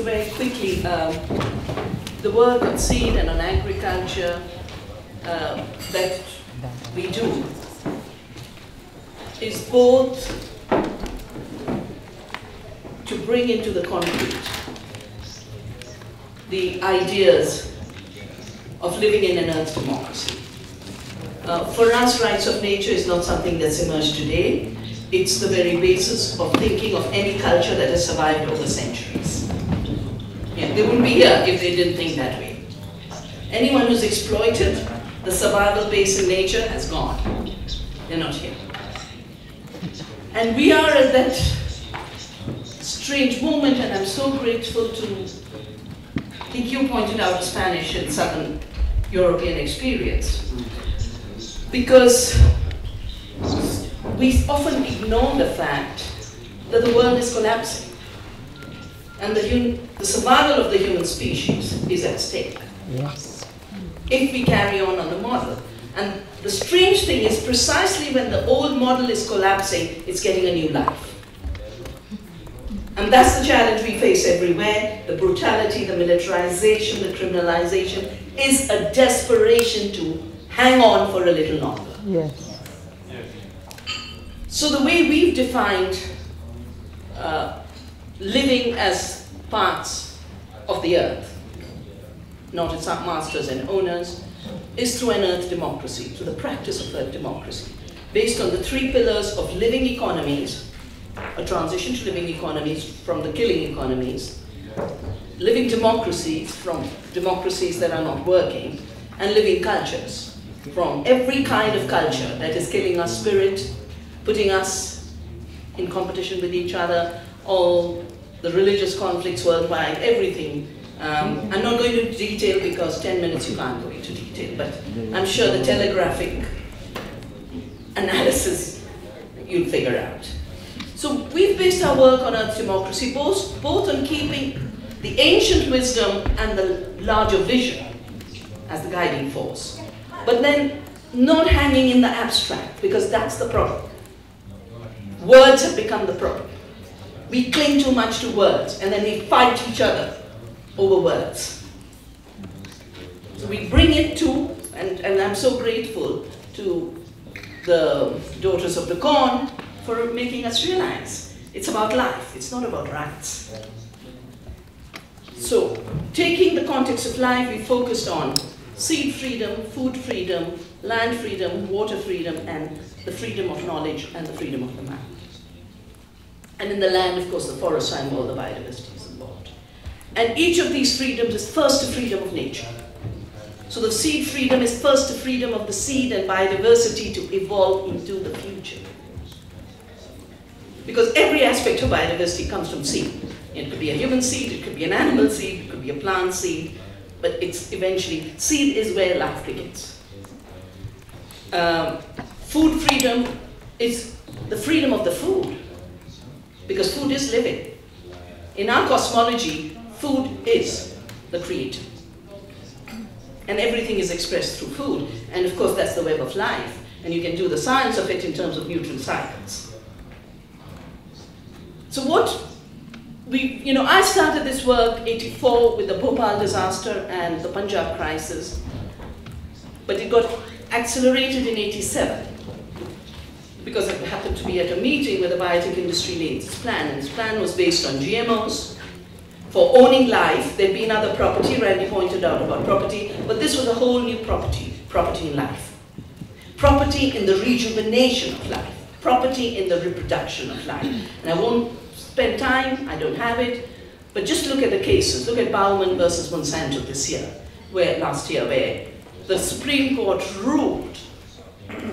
very quickly, the work on seed and on agriculture that we do is both to bring into the concrete the ideas of living in an earth democracy. For us, rights of nature is not something that's emerged today. It's the very basis of thinking of any culture that has survived over centuries. Yeah, they wouldn't be here if they didn't think that way. Anyone who's exploited the survival base in nature has gone. They're not here. And we are at that strange moment, and I'm so grateful to, I think you pointed out Spanish and Southern European experience, because we often ignore the fact that the world is collapsing and the survival of the human species is at stake. Yes. If we carry on the model. And the strange thing is precisely when the old model is collapsing, it's getting a new life. And that's the challenge we face everywhere. The brutality, the militarization, the criminalization is a desperation to hang on for a little longer. Yes. So the way we've defined living as parts of the earth, not its masters and owners, is through an earth democracy, through the practice of earth democracy, based on the three pillars of living economies, a transition to living economies from the killing economies, living democracies from democracies that are not working, and living cultures from every kind of culture that is killing our spirit, putting us in competition with each other, all the religious conflicts worldwide, everything. I'm not going into detail because 10 minutes you can't go into detail, but I'm sure the telegraphic analysis you'll figure out. So we've based our work on earth democracy, both on keeping the ancient wisdom and the larger vision as the guiding force, but then not hanging in the abstract, because that's the problem. Words have become the problem. We cling too much to words, and then we fight each other over words. So we bring it to, and I'm so grateful to the Daughters of the Corn for making us realize it's about life, it's not about rights. So, taking the context of life, we focused on seed freedom, food freedom, land freedom, water freedom, and the freedom of knowledge and the freedom of the mind. And in the land, of course, the forests are involved, the biodiversity is involved. And each of these freedoms is first a freedom of nature. So the seed freedom is first a freedom of the seed and biodiversity to evolve into the future. Because every aspect of biodiversity comes from seed. It could be a human seed, it could be an animal seed, it could be a plant seed, but it's eventually, seed is where life begins. Food freedom is the freedom of the food, because food is living. In our cosmology, food is the creator. And everything is expressed through food. And of course, that's the web of life. And you can do the science of it in terms of nutrient cycles. So what I started this work '84 with the Bhopal disaster and the Punjab crisis, but it got accelerated in '87 because it happened to be at a meeting where the biotech industry laid its plan, and its plan was based on GMOs for owning life. There'd been other property, Randy pointed out about property, but this was a whole new property in life. Property in the rejuvenation of life, property in the reproduction of life. And I won't spend time, I don't have it, but just look at the cases. Look at Bauman versus Monsanto last year, where the Supreme Court ruled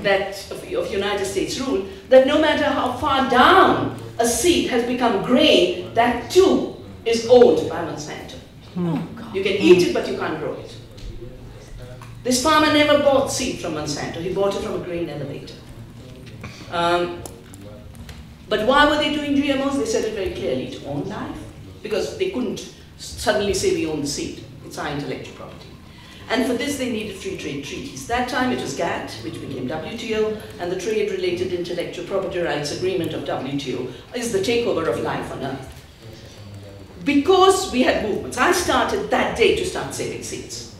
that, of United States ruled, that no matter how far down a seed has become grain, that too is owned by Monsanto. You can eat it, but you can't grow it. This farmer never bought seed from Monsanto, he bought it from a grain elevator. But why were they doing GMOs? They said it very clearly, to own life, because they couldn't suddenly say we own the seed. It's our intellectual property. And for this, they needed free trade treaties. That time it was GATT, which became WTO, and the Trade-Related Intellectual Property Rights Agreement of WTO is the takeover of life on Earth. because we had movements. I started that day to start saving seeds,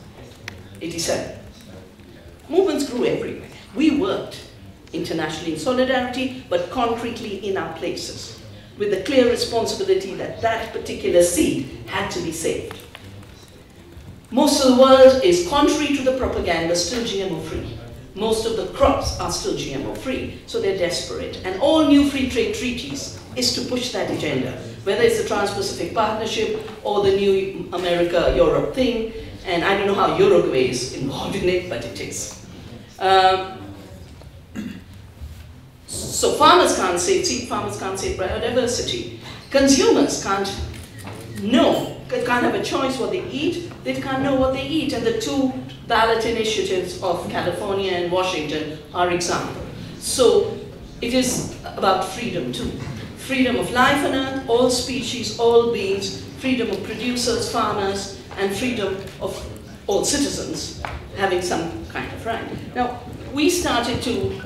87. Movements grew everywhere. We worked internationally in solidarity, but concretely in our places, with the clear responsibility that that particular seed had to be saved. Most of the world is, contrary to the propaganda, still GMO-free. Most of the crops are still GMO-free, so they're desperate. And all new free trade treaties is to push that agenda, whether it's the Trans-Pacific Partnership or the new America-Europe thing, and I don't know how Uruguay is involved in it, but it is. So farmers can't save seed, farmers can't save biodiversity. Consumers can't have a choice what they eat, they can't know what they eat. And the two ballot initiatives of California and Washington are examples. So it is about freedom too. Freedom of life on earth, all species, all beings, freedom of producers, farmers, and freedom of all citizens having some kind of right. Now, we started to,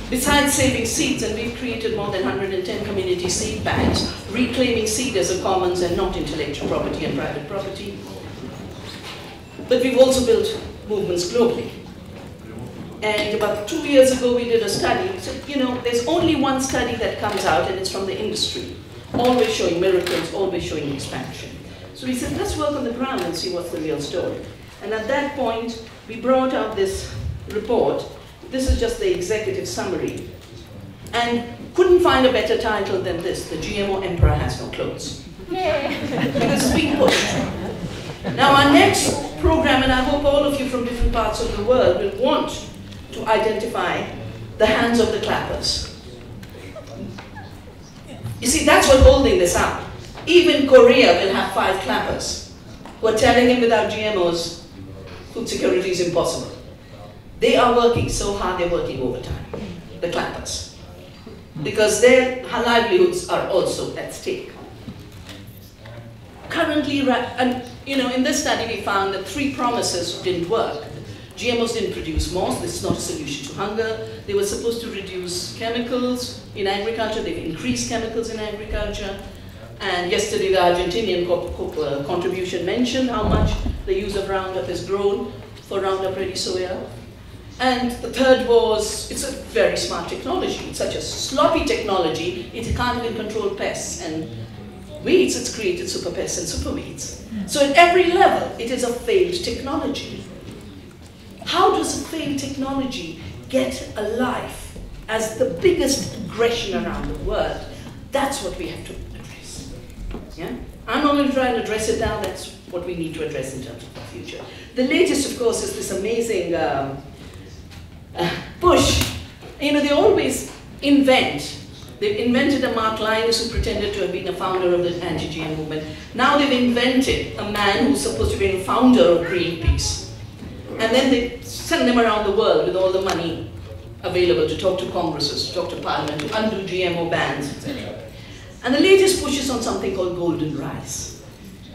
besides saving seeds, and we've created more than 110 community seed banks, reclaiming seed as a commons and not intellectual property and private property. But we've also built movements globally. And about 2 years ago, we did a study. We said, you know, there's only one study that comes out, and it's from the industry, always showing miracles, always showing expansion. So we said, let's work on the ground and see what's the real story. And at that point, we brought out this report. This is just the executive summary. And couldn't find a better title than this, The GMO Emperor Has No Clothes. Because it's being pushed. Now our next program, and I hope all of you from different parts of the world will want to identify the hands of the clappers. You see, that's what's holding this up. Even Korea will have 5 clappers who are telling him without GMOs, food security is impossible. They are working so hard, they're working overtime, the clappers, because their livelihoods are also at stake. Currently, and you know, in this study we found that 3 promises didn't work. GMOs didn't produce more, so this is not a solution to hunger. They were supposed to reduce chemicals in agriculture, they've increased chemicals in agriculture. And yesterday the Argentinian contribution mentioned how much the use of Roundup has grown for Roundup Ready soya. And the third was, it's a very smart technology. It's such a sloppy technology, it can't even control pests. And weeds, it's created super pests and super weeds. So at every level, it is a failed technology. How does a failed technology get a life as the biggest aggression around the world? That's what we have to address. Yeah? I'm not going to try and address it now, that's what we need to address in terms of the future. The latest, of course, is this amazing push. You know, they always invent. They've invented a Mark Linus who pretended to have been a founder of the anti-GM movement. Now they've invented a man who's supposed to be a founder of Greenpeace. And then they send them around the world with all the money available to talk to congresses, to talk to parliament, to undo GMO bans, etc. And the latest push is on something called golden rice.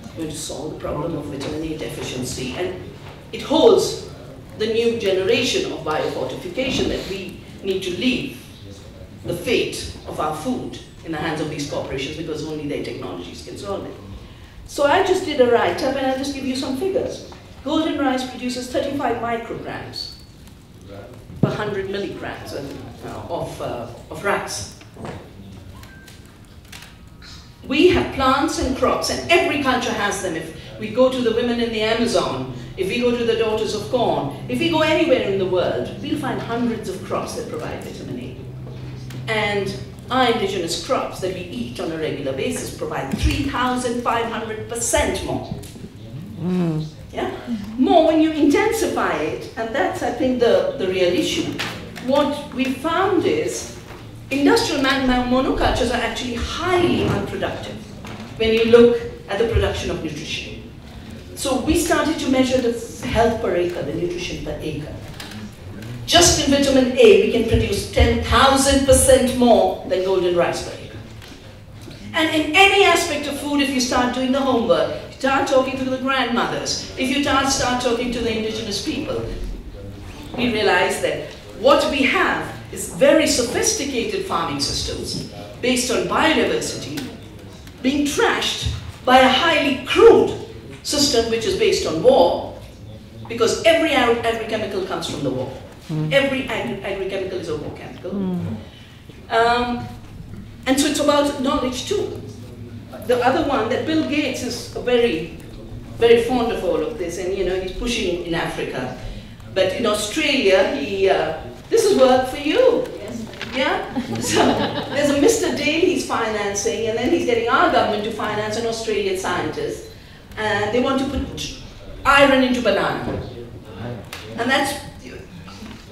It's going to solve the problem of vitamin A deficiency. And it holds the new generation of biofortification that we need to leave the fate of our food in the hands of these corporations because only their technologies can solve it. So I just did a write-up and I'll just give you some figures. Golden rice produces 35 micrograms per 100 milligrams of rice. We have plants and crops, and every culture has them. If we go to the women in the Amazon, if we go to the daughters of corn, if we go anywhere in the world, we'll find hundreds of crops that provide vitamin A. And our indigenous crops that we eat on a regular basis provide 3,500% more. Yeah? More when you intensify it, and that's, I think, the real issue. What we found is industrial monocultures are actually highly unproductive when you look at the production of nutrition. So we started to measure the health per acre, the nutrition per acre. Just in vitamin A, we can produce 10,000% more than golden rice per acre. And in any aspect of food, if you start doing the homework, start talking to the grandmothers, if you start talking to the indigenous people, we realize that what we have is very sophisticated farming systems based on biodiversity being trashed by a highly crude system which is based on war, because every agrichemical comes from the war. Every agrichemical is a war chemical. And so it's about knowledge too. The other one, that Bill Gates is very fond of all of this, and he's pushing in Africa. But in Australia, this is work for you. Yeah? So there's a Mr. Dale he's financing, and then he's getting our government to finance an Australian scientist. And they want to put iron into banana. And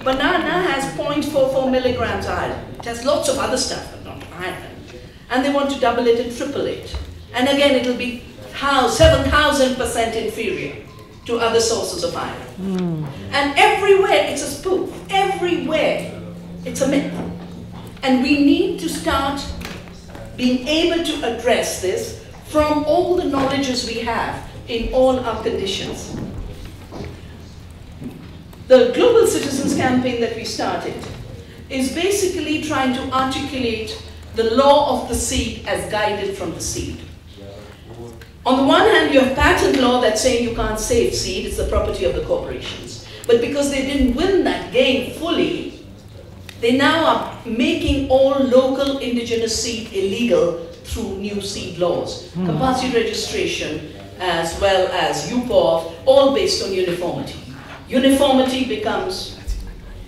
banana has 0.44 milligrams iron. It has lots of other stuff, but not iron. And they want to double it and triple it. And again, it'll be 7,000% inferior to other sources of iron. And everywhere it's a spoof. Everywhere it's a myth. And we need to start being able to address this from all the knowledges we have in all our conditions. The Global Citizens Campaign that we started is basically trying to articulate the law of the seed as guided from the seed. On the one hand, you have patent law that's saying you can't save seed, it's the property of the corporations. But because they didn't win that game fully, they now are making all local indigenous seed illegal through new seed laws. Compulsory registration as well as UPOF, all based on uniformity. Uniformity becomes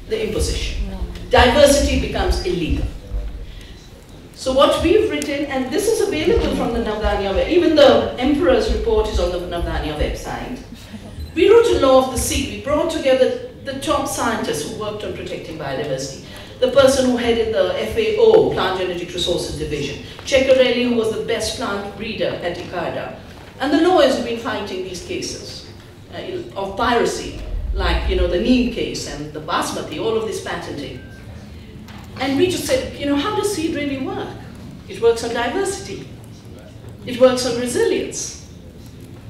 the imposition. Diversity becomes illegal. So what we've written, and this is available from the Navdanya website, even the Emperor's report is on the Navdanya website. We wrote a law of the seed. We brought together the top scientists who worked on protecting biodiversity. The person who headed the FAO, Plant Genetic Resources Division. Ceccarelli, who was the best plant breeder at ICARDA. And the lawyers have been fighting these cases of piracy, like the neem case and the basmati, all of this patenting. And we just said, how does seed really work? It works on diversity. It works on resilience.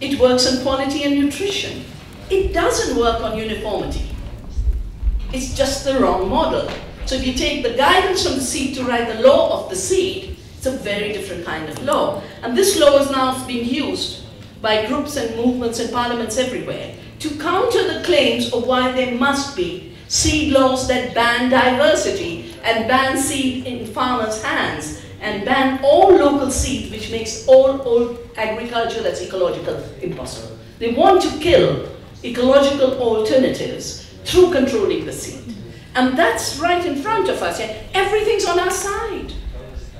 It works on quality and nutrition. It doesn't work on uniformity. It's just the wrong model. So if you take the guidance from the seed to write the law of the seed, it's a very different kind of law. And this law is now being used by groups and movements and parliaments everywhere to counter the claims of why there must be seed laws that ban diversity and ban seed in farmers' hands and ban all local seed, which makes all agriculture that's ecological impossible. They want to kill ecological alternatives through controlling the seed. And that's right in front of us. Yeah? Everything's on our side.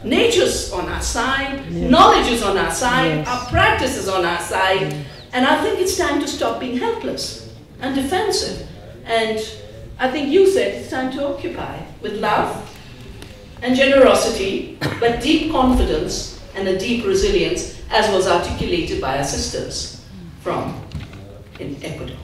Nature's on our side, yes. Knowledge is on our side, yes. Our practice is on our side, and I think it's time to stop being helpless and defensive. And I think you said it's time to occupy with love and generosity, but deep confidence and a deep resilience, as was articulated by our sisters from in Ecuador.